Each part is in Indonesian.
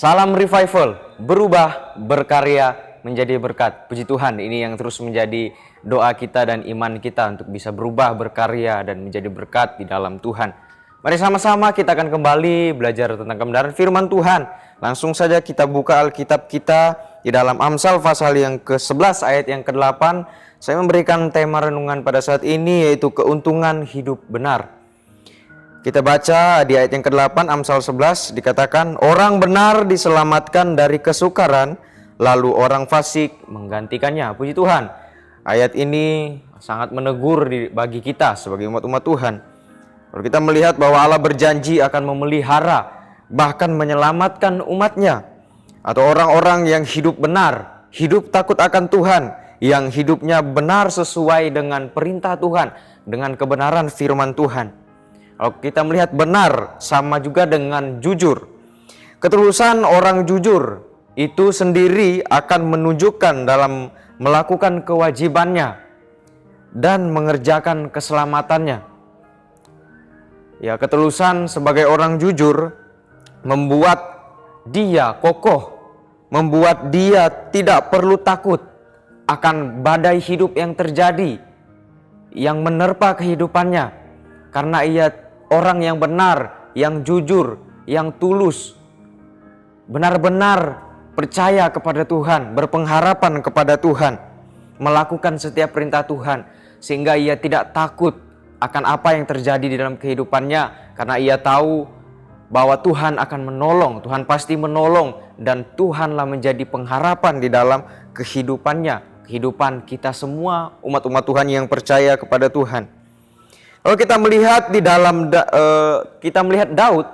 Salam revival, berubah, berkarya, menjadi berkat. Puji Tuhan, ini yang terus menjadi doa kita dan iman kita untuk bisa berubah, berkarya, dan menjadi berkat di dalam Tuhan. Mari sama-sama kita akan kembali belajar tentang kebenaran firman Tuhan. Langsung saja kita buka Alkitab kita di dalam Amsal pasal yang ke-11 ayat yang ke-8. Saya memberikan tema renungan pada saat ini yaitu keuntungan hidup benar. Kita baca di ayat yang ke-8 Amsal 11 dikatakan, orang benar diselamatkan dari kesukaran, lalu orang fasik menggantikannya. Puji Tuhan, ayat ini sangat menegur bagi kita sebagai umat-umat Tuhan. Kalau kita melihat bahwa Allah berjanji akan memelihara, bahkan menyelamatkan umatnya, atau orang-orang yang hidup benar, hidup takut akan Tuhan, yang hidupnya benar sesuai dengan perintah Tuhan, dengan kebenaran firman Tuhan. Kalau kita melihat benar sama juga dengan jujur. Ketulusan orang jujur itu sendiri akan menunjukkan dalam melakukan kewajibannya dan mengerjakan keselamatannya. Ya, ketulusan sebagai orang jujur membuat dia kokoh, membuat dia tidak perlu takut akan badai hidup yang terjadi, yang menerpa kehidupannya, karena ia orang yang benar, yang jujur, yang tulus, benar-benar percaya kepada Tuhan, berpengharapan kepada Tuhan, melakukan setiap perintah Tuhan, sehingga ia tidak takut akan apa yang terjadi di dalam kehidupannya, karena ia tahu bahwa Tuhan akan menolong, Tuhan pasti menolong, dan Tuhanlah menjadi pengharapan di dalam kehidupannya, kehidupan kita semua umat-umat Tuhan yang percaya kepada Tuhan. Kalau kita melihat di dalam Daud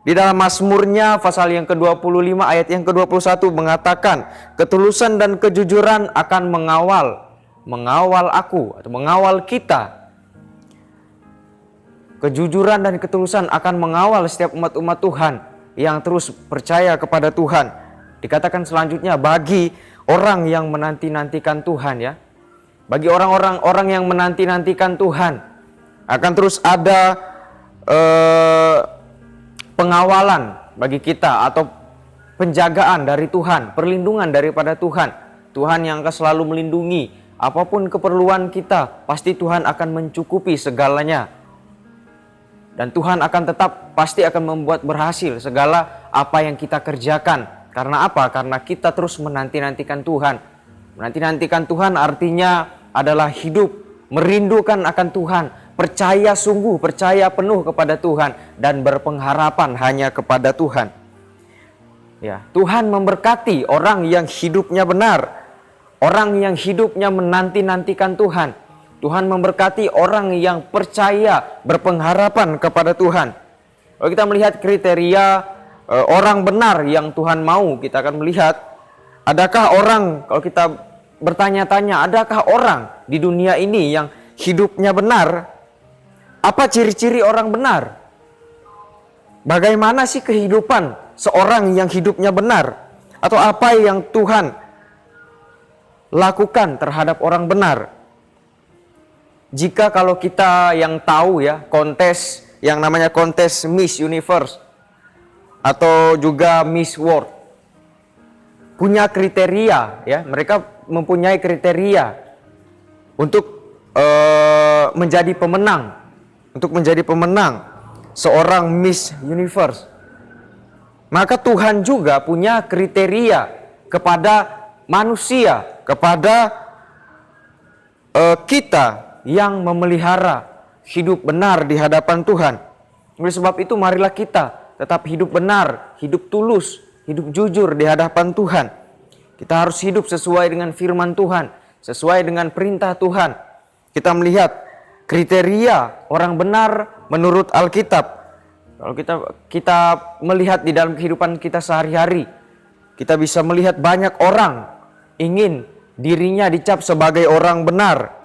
di dalam Mazmurnya pasal yang ke-25 ayat yang ke-21 mengatakan, ketulusan dan kejujuran akan mengawal aku atau mengawal kita. Kejujuran dan ketulusan akan mengawal setiap umat-umat Tuhan yang terus percaya kepada Tuhan. Dikatakan selanjutnya, bagi orang yang menanti-nantikan Tuhan, ya. Bagi orang yang menanti-nantikan Tuhan, akan terus ada pengawalan bagi kita atau penjagaan dari Tuhan, perlindungan daripada Tuhan. Tuhan yang akan selalu melindungi apapun keperluan kita, pasti Tuhan akan mencukupi segalanya. Dan Tuhan akan pasti akan membuat berhasil segala apa yang kita kerjakan. Karena apa? Karena kita terus menanti-nantikan Tuhan. Menanti-nantikan Tuhan artinya adalah hidup merindukan akan Tuhan, percaya sungguh, percaya penuh kepada Tuhan, dan berpengharapan hanya kepada Tuhan. Ya, Tuhan memberkati orang yang hidupnya benar, orang yang hidupnya menanti-nantikan Tuhan. Tuhan memberkati orang yang percaya, berpengharapan kepada Tuhan. Kalau kita melihat kriteria orang benar yang Tuhan mau, kita akan melihat, adakah orang, kalau kita bertanya-tanya, adakah orang di dunia ini yang hidupnya benar? Apa ciri-ciri orang benar? Bagaimana sih kehidupan seorang yang hidupnya benar? Atau apa yang Tuhan lakukan terhadap orang benar? Jika kalau kita yang tahu, ya, kontes yang namanya kontes Miss Universe atau juga Miss World punya kriteria, ya, mereka mempunyai kriteria untuk menjadi pemenang, seorang Miss Universe. Maka Tuhan juga punya kriteria kepada manusia, kepada kita yang memelihara hidup benar di hadapan Tuhan. Oleh sebab itu marilah kita tetap hidup benar, hidup tulus, hidup jujur di hadapan Tuhan. Kita harus hidup sesuai dengan firman Tuhan, sesuai dengan perintah Tuhan. Kita melihat kriteria orang benar menurut Alkitab. Kalau kita melihat di dalam kehidupan kita sehari-hari, kita bisa melihat banyak orang ingin dirinya dicap sebagai orang benar,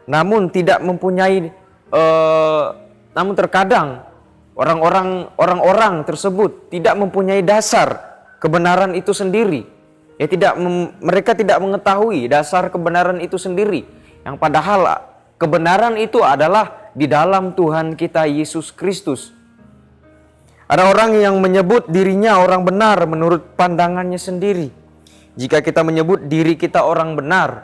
namun tidak mempunyai, namun terkadang orang-orang tersebut tidak mempunyai dasar kebenaran itu sendiri. Mereka tidak mengetahui dasar kebenaran itu sendiri. Yang padahal kebenaran itu adalah di dalam Tuhan kita Yesus Kristus. Ada orang yang menyebut dirinya orang benar menurut pandangannya sendiri. Jika kita menyebut diri kita orang benar,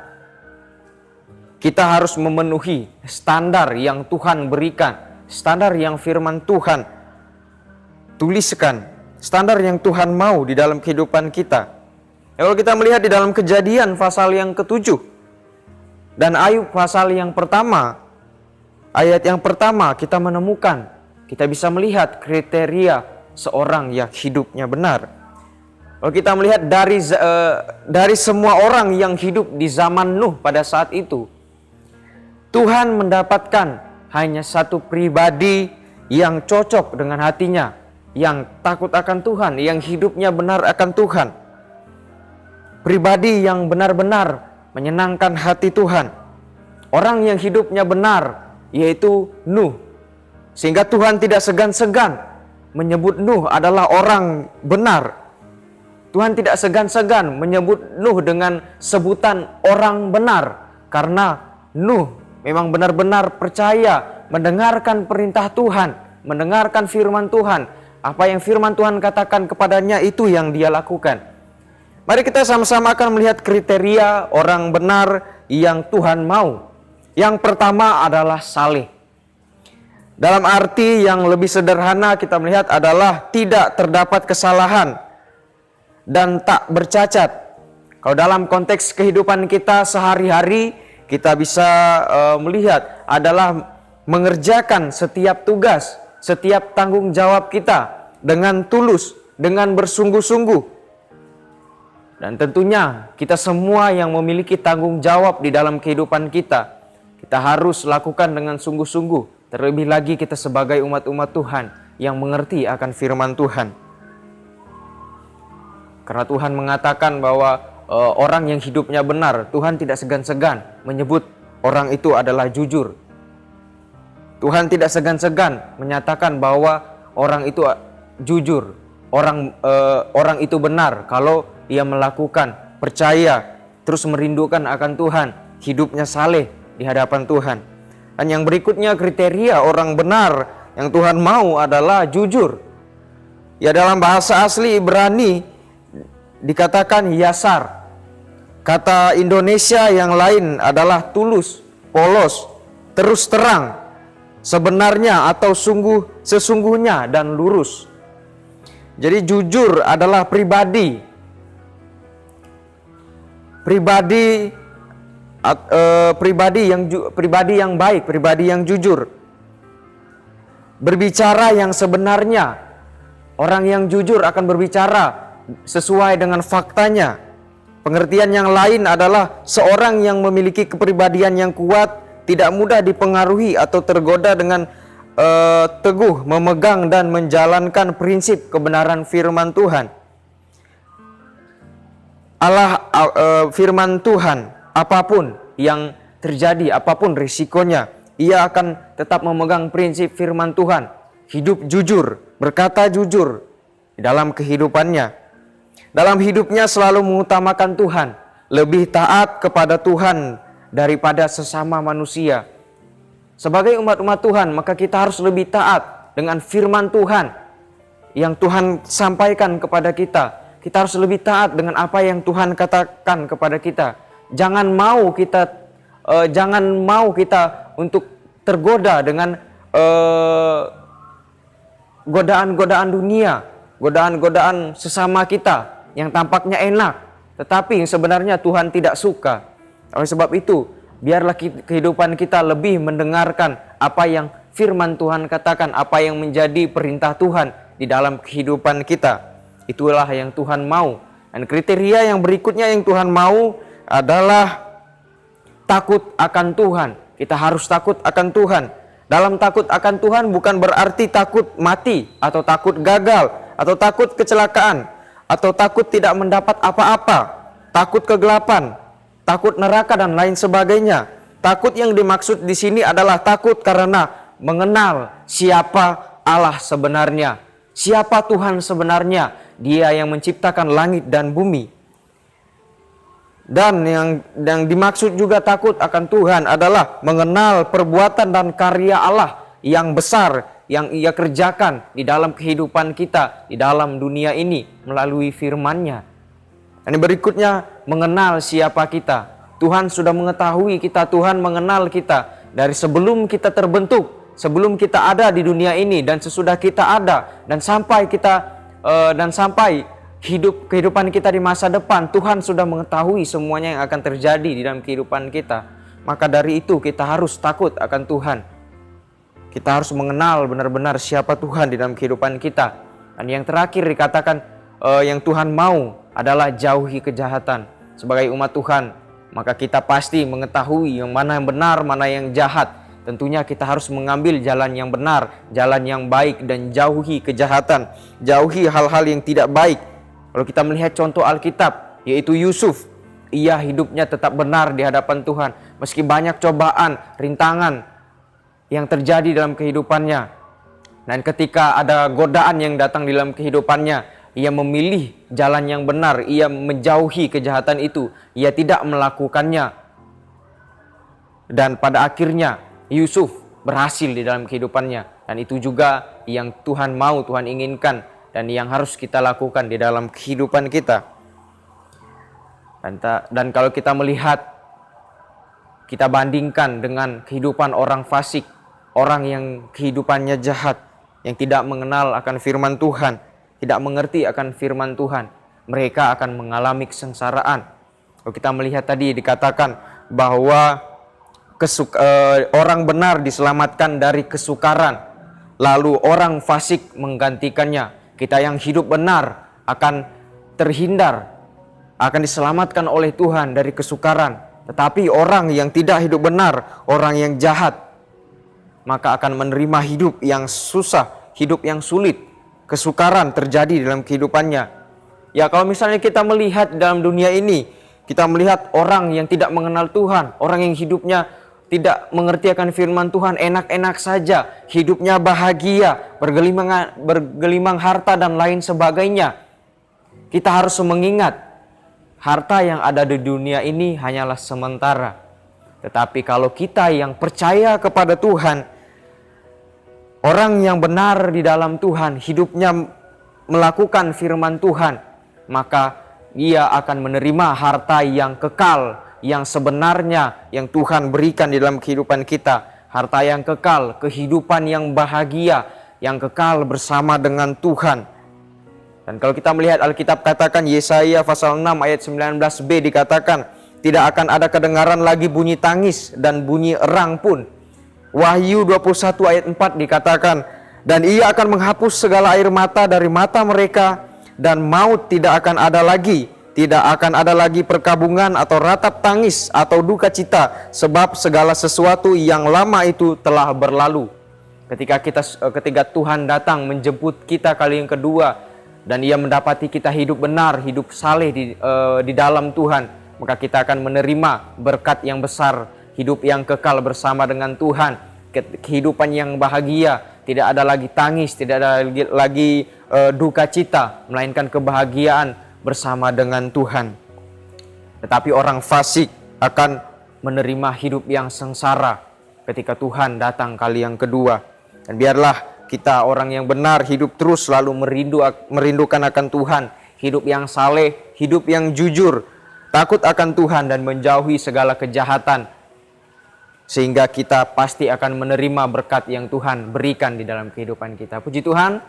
kita harus memenuhi standar yang Tuhan berikan, standar yang firman Tuhan tuliskan, standar yang Tuhan mau di dalam kehidupan kita. Kalau kita melihat di dalam Kejadian pasal yang ke-7 dan Ayub pasal yang pertama, ayat yang pertama kita menemukan, kita bisa melihat kriteria seorang yang hidupnya benar. Kalau kita melihat dari semua orang yang hidup di zaman Nuh pada saat itu, Tuhan mendapatkan hanya satu pribadi yang cocok dengan hatinya, yang takut akan Tuhan, yang hidupnya benar akan Tuhan. Pribadi yang benar-benar menyenangkan hati Tuhan. Orang yang hidupnya benar, yaitu Nuh. Sehingga Tuhan tidak segan-segan menyebut Nuh adalah orang benar. Tuhan tidak segan-segan menyebut Nuh dengan sebutan orang benar. Karena Nuh memang benar-benar percaya mendengarkan perintah Tuhan, mendengarkan firman Tuhan. Apa yang firman Tuhan katakan kepadanya itu yang dia lakukan. Mari kita sama-sama akan melihat kriteria orang benar yang Tuhan mau. Yang pertama adalah saleh. Dalam arti yang lebih sederhana kita melihat adalah tidak terdapat kesalahan dan tak bercacat. Kalau dalam konteks kehidupan kita sehari-hari, kita bisa melihat adalah mengerjakan setiap tugas, setiap tanggung jawab kita dengan tulus, dengan bersungguh-sungguh. Dan tentunya kita semua yang memiliki tanggung jawab di dalam kehidupan kita, kita harus lakukan dengan sungguh-sungguh. Terlebih lagi kita sebagai umat-umat Tuhan yang mengerti akan firman Tuhan. Karena Tuhan mengatakan bahwa orang yang hidupnya benar, Tuhan tidak segan-segan menyebut orang itu adalah jujur. Tuhan tidak segan-segan menyatakan bahwa orang itu jujur, orang itu benar kalau ia melakukan, percaya, terus merindukan akan Tuhan, hidupnya saleh di hadapan Tuhan. Dan yang berikutnya kriteria orang benar yang Tuhan mau adalah jujur. Ya, dalam bahasa asli Ibrani dikatakan yasar. Kata Indonesia yang lain adalah tulus, polos, terus terang, sebenarnya atau sesungguhnya dan lurus. Jadi jujur adalah pribadi yang baik, pribadi yang jujur. Berbicara yang sebenarnya. Orang yang jujur akan berbicara sesuai dengan faktanya. Pengertian yang lain adalah seorang yang memiliki kepribadian yang kuat, tidak mudah dipengaruhi atau tergoda dengan teguh memegang dan menjalankan prinsip kebenaran firman Tuhan. Firman Tuhan, apapun yang terjadi, apapun risikonya, ia akan tetap memegang prinsip firman Tuhan. Hidup jujur, berkata jujur dalam kehidupannya. Dalam hidupnya selalu mengutamakan Tuhan, lebih taat kepada Tuhan daripada sesama manusia. Sebagai umat-umat Tuhan, maka kita harus lebih taat dengan firman Tuhan yang Tuhan sampaikan kepada kita. Kita harus lebih taat dengan apa yang Tuhan katakan kepada kita. Jangan mau kita untuk tergoda dengan godaan-godaan dunia, godaan-godaan sesama kita yang tampaknya enak, tetapi yang sebenarnya Tuhan tidak suka. Oleh sebab itu, biarlah kehidupan kita lebih mendengarkan apa yang firman Tuhan katakan, apa yang menjadi perintah Tuhan di dalam kehidupan kita. Itulah yang Tuhan mau. Dan kriteria yang berikutnya yang Tuhan mau adalah takut akan Tuhan. Kita harus takut akan Tuhan. Dalam takut akan Tuhan bukan berarti takut mati, atau takut gagal, atau takut kecelakaan, atau takut tidak mendapat apa-apa, takut kegelapan, takut neraka dan lain sebagainya. Takut yang dimaksud di sini adalah takut karena mengenal siapa Allah sebenarnya, siapa Tuhan sebenarnya. Dia yang menciptakan langit dan bumi. Dan yang dimaksud juga takut akan Tuhan adalah mengenal perbuatan dan karya Allah yang besar, yang Ia kerjakan di dalam kehidupan kita, di dalam dunia ini melalui firman-Nya. Dan berikutnya, mengenal siapa kita. Tuhan sudah mengetahui kita, Tuhan mengenal kita dari sebelum kita terbentuk, sebelum kita ada di dunia ini, dan sesudah kita ada, dan sampai kehidupan kita di masa depan. Tuhan sudah mengetahui semuanya yang akan terjadi di dalam kehidupan kita. Maka dari itu kita harus takut akan Tuhan. Kita harus mengenal benar-benar siapa Tuhan di dalam kehidupan kita. Dan yang terakhir dikatakan, yang Tuhan mau adalah jauhi kejahatan. Sebagai umat Tuhan, maka kita pasti mengetahui yang mana yang benar, mana yang jahat. Tentunya kita harus mengambil jalan yang benar, jalan yang baik, dan jauhi kejahatan, jauhi hal-hal yang tidak baik. Kalau kita melihat contoh Alkitab, yaitu Yusuf, ia hidupnya tetap benar di hadapan Tuhan. Meski banyak cobaan, rintangan yang terjadi dalam kehidupannya. Dan ketika ada godaan yang datang di dalam kehidupannya, ia memilih jalan yang benar, ia menjauhi kejahatan itu, ia tidak melakukannya. Dan pada akhirnya Yusuf berhasil di dalam kehidupannya. Dan itu juga yang Tuhan mau, Tuhan inginkan, dan yang harus kita lakukan di dalam kehidupan kita. Dan kalau kita melihat, kita bandingkan dengan kehidupan orang fasik, orang yang kehidupannya jahat, yang tidak mengenal akan firman Tuhan, tidak mengerti akan firman Tuhan, mereka akan mengalami kesengsaraan. Kalau kita melihat tadi dikatakan bahwa orang benar diselamatkan dari kesukaran, lalu orang fasik menggantikannya. Kita yang hidup benar akan terhindar, akan diselamatkan oleh Tuhan dari kesukaran. Tetapi orang yang tidak hidup benar, orang yang jahat, maka akan menerima hidup yang susah, hidup yang sulit. Kesukaran terjadi dalam kehidupannya. Ya, kalau misalnya kita melihat dalam dunia ini, kita melihat orang yang tidak mengenal Tuhan, orang yang hidupnya tidak mengerti akan firman Tuhan, enak-enak saja, hidupnya bahagia, bergelimang harta dan lain sebagainya. Kita harus mengingat, harta yang ada di dunia ini hanyalah sementara. Tetapi kalau kita yang percaya kepada Tuhan, orang yang benar di dalam Tuhan, hidupnya melakukan firman Tuhan, maka ia akan menerima harta yang kekal, yang sebenarnya yang Tuhan berikan di dalam kehidupan kita. Harta yang kekal, kehidupan yang bahagia, yang kekal bersama dengan Tuhan. Dan kalau kita melihat Alkitab katakan, Yesaya pasal 6 ayat 19b dikatakan, tidak akan ada kedengaran lagi bunyi tangis dan bunyi erang pun. Wahyu 21 ayat 4 dikatakan, dan ia akan menghapus segala air mata dari mata mereka, dan maut tidak akan ada lagi. Tidak akan ada lagi perkabungan atau ratap tangis atau duka cita, sebab segala sesuatu yang lama itu telah berlalu. Ketika Tuhan datang menjemput kita kali yang kedua, dan ia mendapati kita hidup benar, hidup saleh di dalam Tuhan, maka kita akan menerima berkat yang besar, hidup yang kekal bersama dengan Tuhan, kehidupan yang bahagia, tidak ada lagi tangis, tidak ada lagi duka cita, melainkan kebahagiaan bersama dengan Tuhan. Tetapi orang fasik akan menerima hidup yang sengsara ketika Tuhan datang kali yang kedua. Dan biarlah kita orang yang benar hidup terus selalu merindukan akan Tuhan, hidup yang saleh, hidup yang jujur, takut akan Tuhan dan menjauhi segala kejahatan, sehingga kita pasti akan menerima berkat yang Tuhan berikan di dalam kehidupan kita. Puji Tuhan,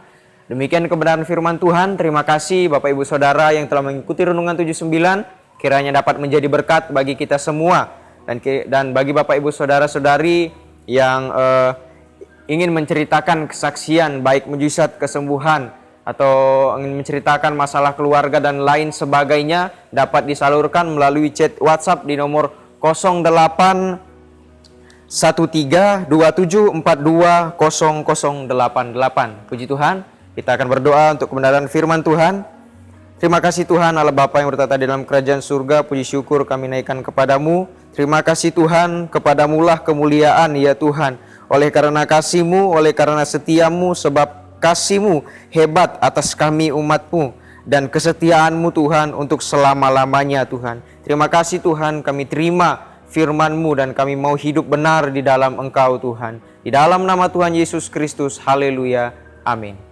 demikian kebenaran firman Tuhan. Terima kasih Bapak Ibu Saudara yang telah mengikuti Renungan 79. Kiranya dapat menjadi berkat bagi kita semua. Dan bagi Bapak Ibu Saudara-saudari yang ingin menceritakan kesaksian, baik mujizat, kesembuhan, atau ingin menceritakan masalah keluarga dan lain sebagainya, dapat disalurkan melalui chat WhatsApp di nomor 081327420088. Puji Tuhan, kita akan berdoa untuk kebenaran firman Tuhan. Terima kasih Tuhan Allah Bapa yang bertata di dalam kerajaan surga, puji syukur kami naikkan kepadamu. Terima kasih Tuhan, kepadamulah kemuliaan ya Tuhan. Oleh karena kasih-Mu, oleh karena setia-Mu, sebab kasih-Mu hebat atas kami umat-Mu, dan kesetiaan-Mu Tuhan untuk selama-lamanya Tuhan. Terima kasih Tuhan, kami terima firman-Mu dan kami mau hidup benar di dalam Engkau Tuhan. Di dalam nama Tuhan Yesus Kristus, haleluya, amin.